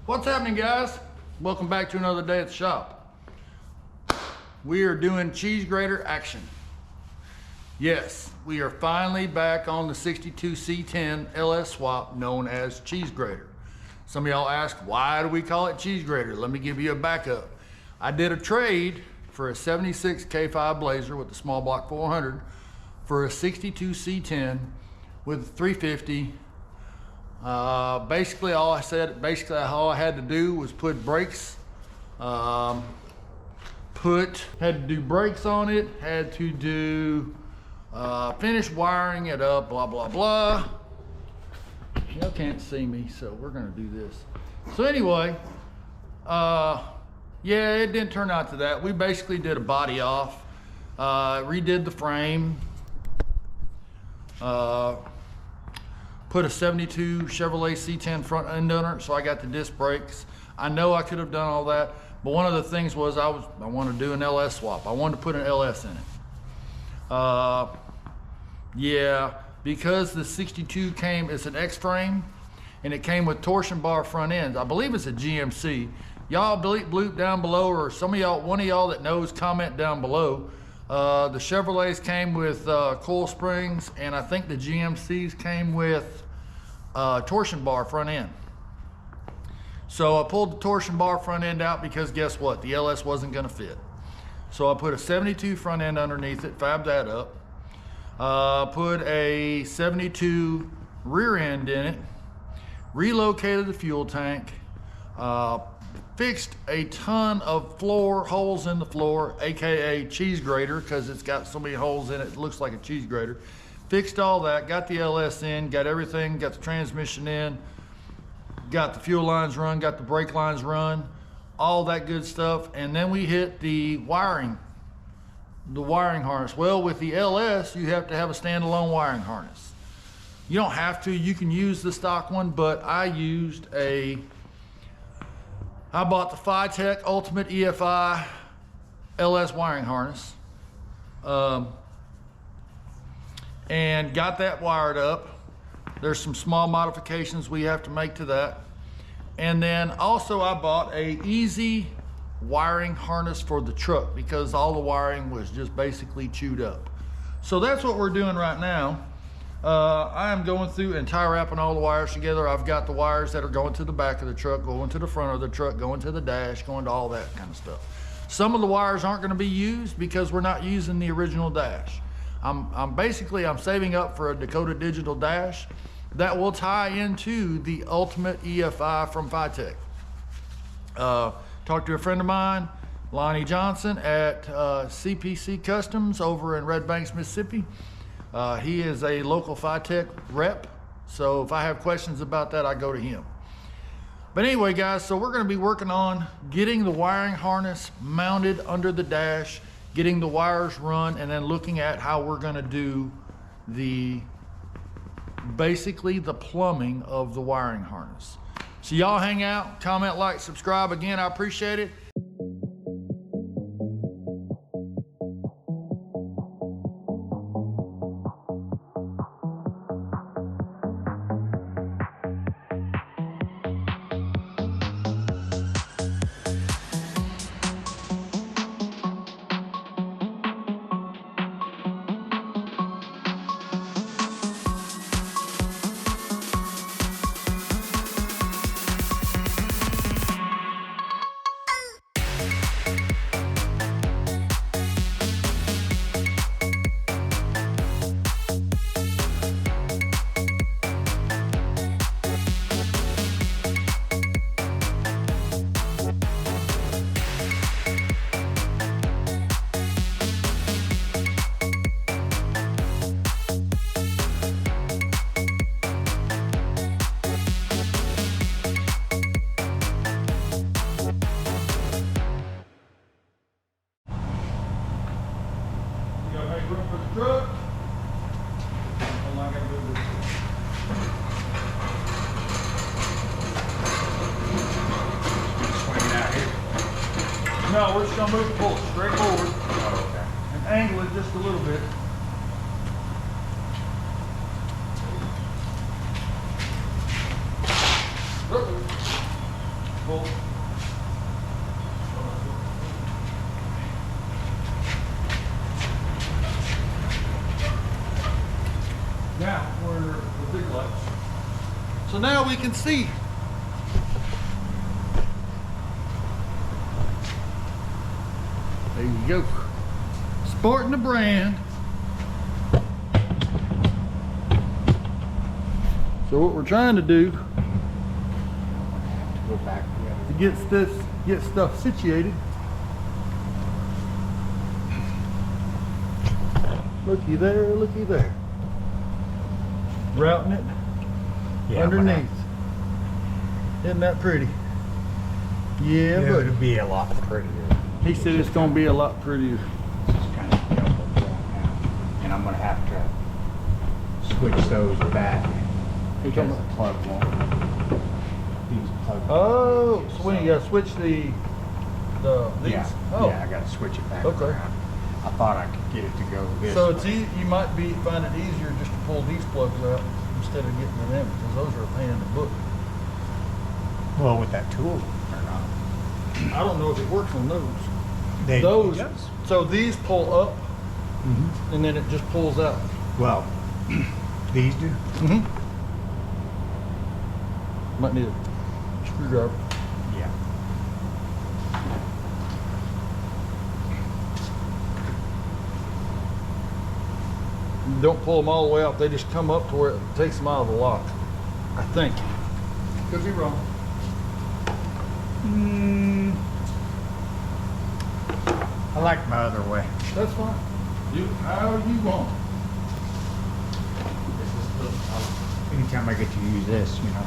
What's happening, guys? Welcome back to another day at the shop. We are doing cheeseGrater action. Yes, we are finally back on the 62 C10 LS swap known as cheeseGrater. Some of y'all ask, why do we call it cheeseGrater? Let me give you a backup. I did a trade for a 76 K5 Blazer with the small block 400 for a 62 C10 with 350. Basically all I had to do was put brakes, had to do brakes on it, had to do finish wiring it up, blah blah blah. Y'all can't see me, so we're gonna do this. So anyway, yeah, it didn't turn out to that. We basically did a body off, redid the frame, put a 72 Chevrolet C10 front end on it, so I got the disc brakes. I know I could have done all that, but one of the things was I wanted to do an LS swap. I wanted to put an LS in it. Yeah, because the 62 came, it's an X-frame, and it came with torsion bar front ends. I believe it's a GMC. Y'all bleep down below, or some of y'all, one of y'all that knows, comment down below. The Chevrolets came with coil springs, and I think the GMCs came with torsion bar front end. So I pulled the torsion bar front end out because guess what? The LS wasn't gonna fit. So I put a 72 front end underneath it, fabbed that up. Put a 72 rear end in it, relocated the fuel tank, fixed a ton of floor holes in the floor, aka cheeseGrater, because it's got so many holes in it, it looks like a cheeseGrater. Fixed all that, got the LS in, got everything, got the transmission in, got the fuel lines run, got the brake lines run, all that good stuff. And then we hit the wiring harness. Well, with the LS, you have to have a standalone wiring harness. You don't have to, you can use the stock one, but I bought the Phytech Ultimate EFI LS wiring harness, and got that wired up. There's some small modifications we have to make to that. And then also I bought a easy wiring harness for the truck because all the wiring was just basically chewed up. So that's what we're doing right now. I am going through and tie wrapping all the wires together. I've got the wires that are going to the back of the truck, going to the front of the truck, going to the dash, going to all that kind of stuff. Some of the wires aren't going to be used because we're not using the original dash. I'm saving up for a Dakota Digital dash that will tie into the Ultimate EFI from Phytech. Talked to a friend of mine, Lonnie Johnson at CPC Customs over in Red Banks, Mississippi. He is a local Phytech rep, so if I have questions about that, I go to him. But anyway, guys, so we're gonna be working on getting the wiring harness mounted under the dash, getting the wires run, and then looking at how we're gonna do basically the plumbing of the wiring harness. So y'all hang out, comment, like, subscribe. Again, I appreciate it. Room for the truck. Hold on, I gotta move this. Swing it out here. No, we're just gonna move the pull straight forward. Oh, okay. And angle it just a little bit. headlights. So now we can see. There you go. Sporting the brand. So what we're trying to do Go back to get stuff situated. Looky there, looky there. Routing it underneath. Isn't that pretty? Yeah, It but would be a lot prettier. he said it's gonna be a lot prettier. It's just kind of jumbled right now. And I'm gonna have to switch those back. You Because talking the plug won't. These plugs. Oh, so when you gotta switch these? Yeah, Oh. yeah, I gotta switch it back Okay. around. I thought I could get it to go this So way. it's easy, you might find it easier just to pull these plugs out instead of getting to them, because those are a pain in the butt. Well, with that tool or not. I don't know if it works on those. It Those, does. so these pull up Mhm. and then it just pulls out. Well, these do. Mm-hmm. Might need a screwdriver. Yeah. You don't pull them all the way out, they just come up to where it takes them out of the lock. I think. Could be wrong. I like my other way. That's fine. Do how you want. Anytime I get to use this, you know.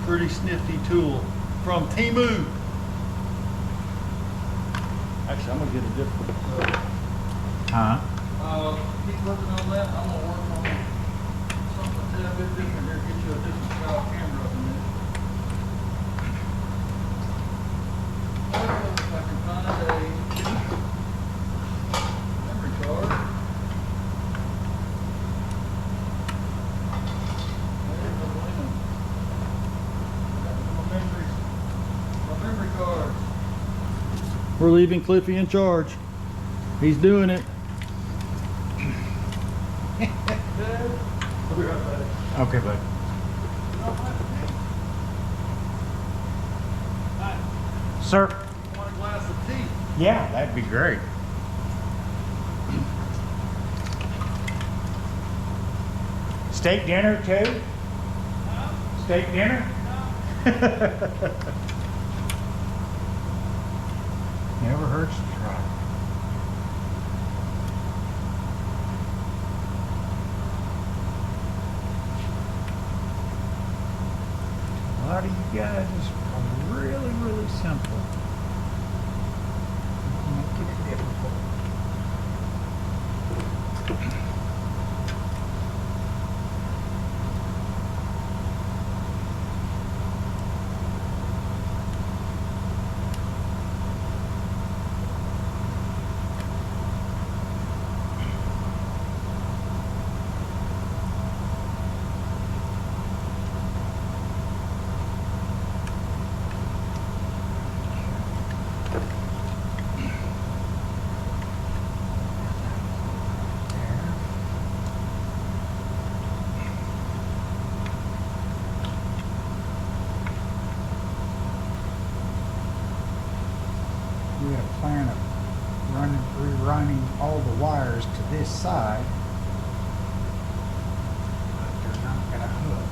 Pretty snifty tool from Temu. Actually, I'm gonna get a different. Huh? Keep working on that. I'm gonna work on something a little bit different here. Get you a different style camera up in there. If I can find a memory card. There's no bueno. My memory card. We're leaving Cliffy in charge. He's doing it. I'll be right back. Okay, bud. Sir? Want a glass of tea? Yeah, that'd be great. Steak dinner too? Steak dinner? Never hurts to try. A lot of you guys is really, really simple. Make it difficult. We had a plan of rerunning all the wires to this side, but they're not going to hook.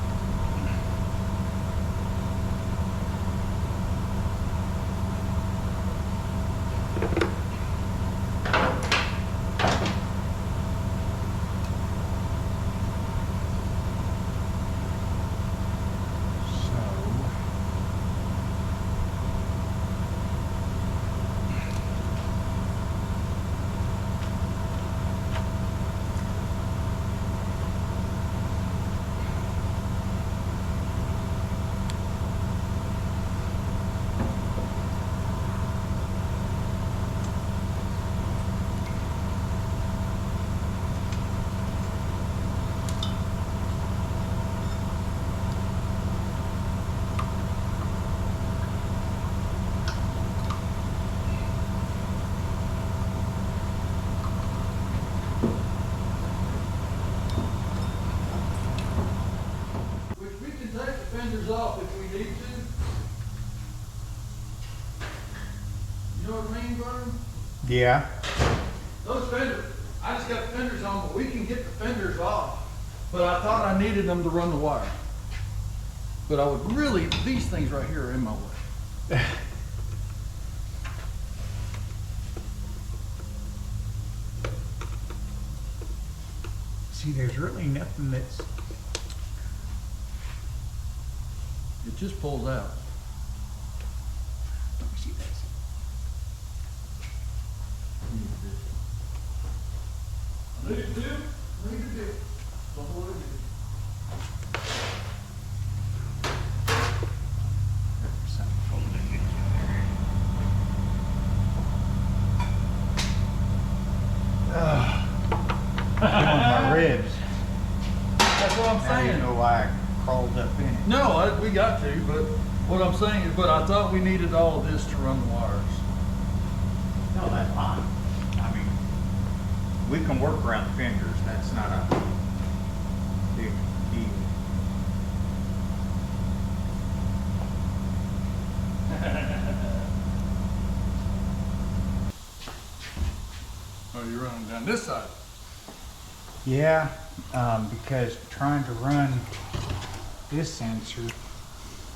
fenders off if we need to. You know what I mean, Vernon? Yeah. Those fenders, I just got fenders on, but we can get the fenders off. But I thought I needed them to run the wire. But I would really, these things right here are in my way. See, there's really nothing that's. It just pulls out. Let me see this. I need to do. Don't know what it is. There's something holding it in there. Killing my ribs. That's what I'm Now you saying. know why I crawled up in it. No, we got to, but what I'm saying is, but I thought we needed all of this to run the wires. No, that's fine. I mean, we can work around the fenders. That's not a big deal. Oh, you're running down this side. Yeah, because trying to run this sensor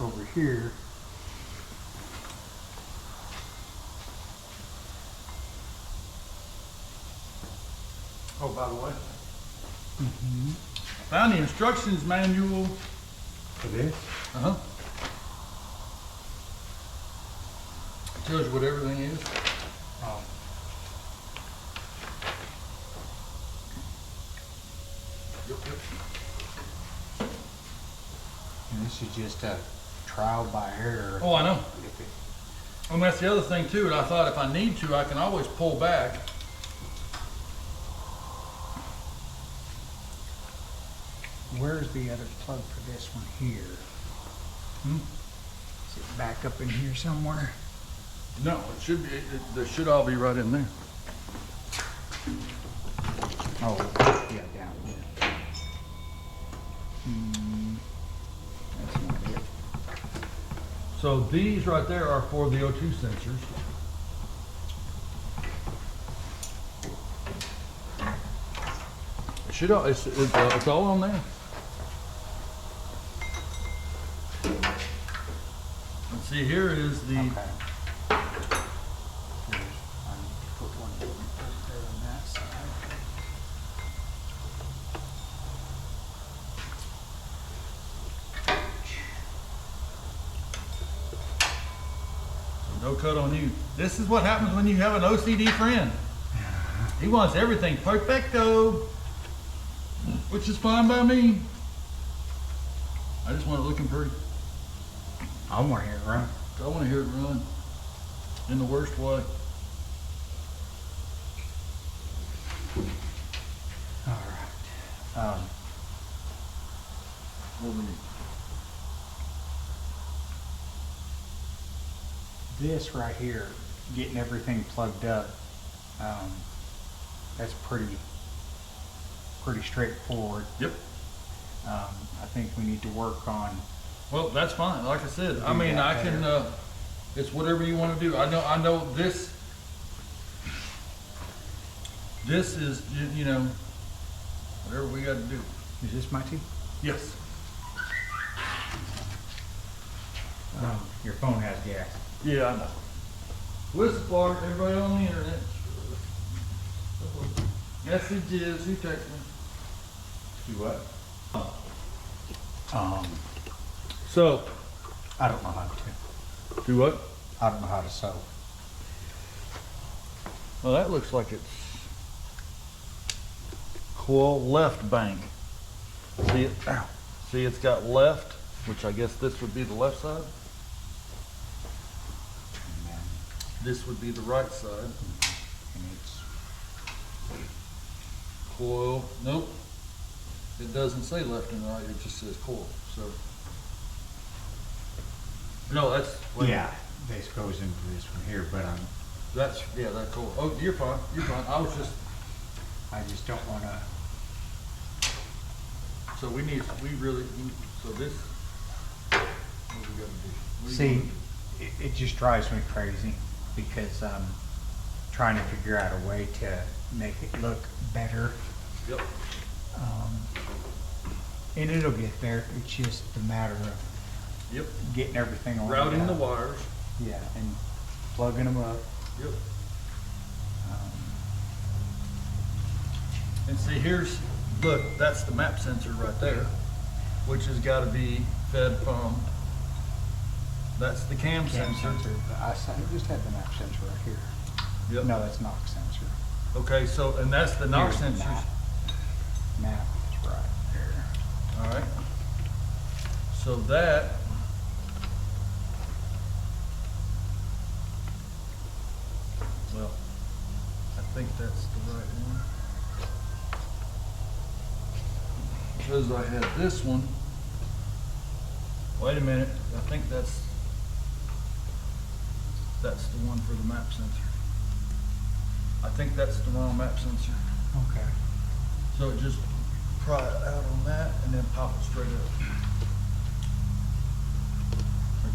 over here. Oh, by the way. Found the instructions manual. For this? Uh-huh. Tells you what everything is. Oh. Yep. And this is just a trial by error. Oh, I know. If it- And that's the other thing too, and I thought if I need to, I can always pull back. Where's the other plug for this one here? Is it back up in here somewhere? No, it should be, they should all be right in there. Oh, yeah, down here. That's not it. So these right there are for the O2 sensors. It should all, it's all on there. And see, here is the, Okay. Here's, I need to put one right there on that side. no cut on you. This is what happens when you have an OCD friend. He wants everything perfecto, which is fine by me. I just want it looking pretty. I want to hear it run. I want to hear it run in the worst way. All right. What we need. This right here, getting everything plugged up, that's pretty straightforward. Yep. I think we need to work on. Well, that's fine. Like I said, I Do mean, that I can. better. It's whatever you want to do. I know this. This is you know, whatever we got to do. Is this my tea? Yes. Your phone has gas. Yeah, I know. Whistleblower, everybody on the internet. Messages, who text me? Do what? So, I don't know how to. do what? I don't know how to sew. Well, that looks like it's coil left bank. See it? Ow. See, it's got left, which I guess this would be the left side. And then This would be the right side. and it's Coil, nope. It doesn't say left and right, it just says coil, so. No, that's. wait a minute. yeah. This goes into this one here, but That's, yeah, that's cool. Oh, you're fine, you're fine. I was just, I just don't want to. so we really, so this, See, it just drives me crazy because I'm trying to figure out a way to make it look better. Yep. And it'll get there. It's just a matter of Yep. getting everything on. Routing the wires. Yeah, and plugging them up. Yep. Um, And see, look, that's the map sensor right there, which has got to be fed from, that's the cam sensor. I just had the map sensor right here. Yep. No, that's knock sensor. Okay, so, and that's the knock Here's the sensors. Map is right there. All right. So that, well, I think that's the right one. Because I had this one. Wait a minute, I think that's the one for the map sensor. I think that's the wrong map sensor. Okay. So it just pry it out on that and then pop it straight up.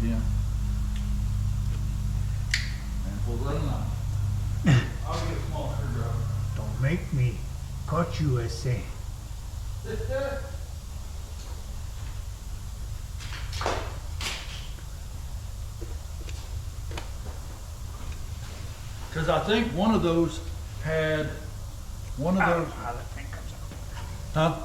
Again. And pull that line. I'll get a small screwdriver. Don't make me cut you, I say. Because I think one of those had, one of those, How that thing comes out. huh?